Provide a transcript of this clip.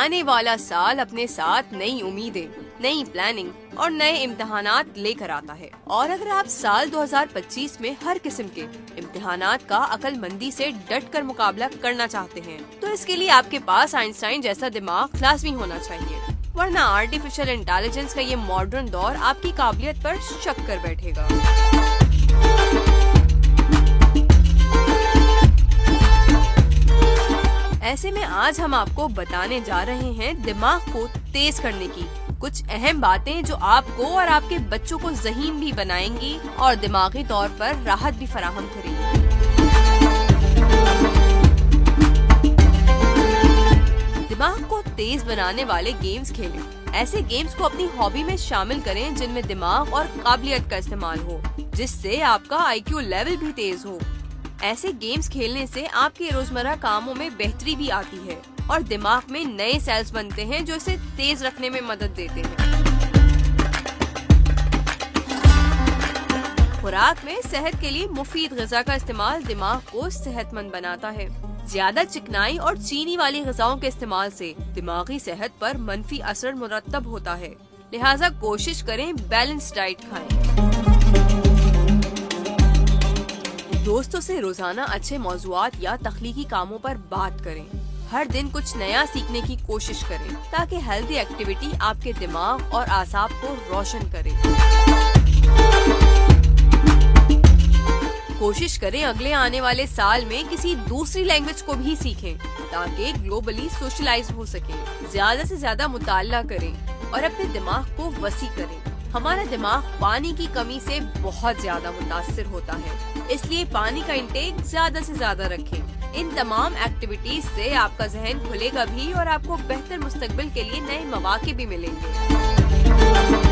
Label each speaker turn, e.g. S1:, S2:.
S1: آنے والا سال اپنے ساتھ نئی امیدیں، نئی پلاننگ اور نئے امتحانات لے کر آتا ہے، اور اگر آپ سال 2025 میں ہر قسم کے امتحانات کا عقل مندی سے ڈٹ کر مقابلہ کرنا چاہتے ہیں تو اس کے لیے آپ کے پاس آئنسٹائن جیسا دماغ لازمی ہونا چاہیے، ورنہ آرٹیفیشل انٹیلیجنس کا یہ ماڈرن دور آپ کی قابلیت پر شک کر بیٹھے گا۔ ایسے میں آج ہم آپ کو بتانے جا رہے ہیں دماغ کو تیز کرنے کی کچھ اہم باتیں جو آپ کو اور آپ کے بچوں کو ذہین بھی بنائیں گی اور دماغی طور پر راحت بھی فراہم کریں گی۔ دماغ کو تیز بنانے والے گیمز کھیلیں۔ ایسے گیمز کو اپنی ہابی میں شامل کریں جن میں دماغ اور قابلیت کا استعمال ہو، جس سے آپ کا آئی کیو لیول بھی تیز ہو۔ ایسے گیمز کھیلنے سے آپ کے روزمرہ کاموں میں بہتری بھی آتی ہے اور دماغ میں نئے سیلز بنتے ہیں جو اسے تیز رکھنے میں مدد دیتے ہیں۔ خوراک میں صحت کے لیے مفید غذا کا استعمال دماغ کو صحت مند بناتا ہے۔ زیادہ چکنائی اور چینی والی غذاؤں کے استعمال سے دماغی صحت پر منفی اثر مرتب ہوتا ہے، لہٰذا کوشش کریں بیلنس ڈائٹ کھائیں۔ دوستوں سے روزانہ اچھے موضوعات یا تخلیقی کاموں پر بات کریں۔ ہر دن کچھ نیا سیکھنے کی کوشش کریں تاکہ ہیلتھی ایکٹیویٹی آپ کے دماغ اور اعصاب کو روشن کرے۔ کوشش کریں اگلے آنے والے سال میں کسی دوسری لینگویج کو بھی سیکھیں تاکہ گلوبلی سوشلائز ہو سکیں۔ زیادہ سے زیادہ مطالعہ کریں اور اپنے دماغ کو وسیع کریں۔ ہمارا دماغ پانی کی کمی سے بہت زیادہ متاثر ہوتا ہے، اس لیے پانی کا انٹیک زیادہ سے زیادہ رکھیں۔ ان تمام ایکٹیویٹیز سے آپ کا ذہن کھلے گا بھی اور آپ کو بہتر مستقبل کے لیے نئے مواقع بھی ملیں گے۔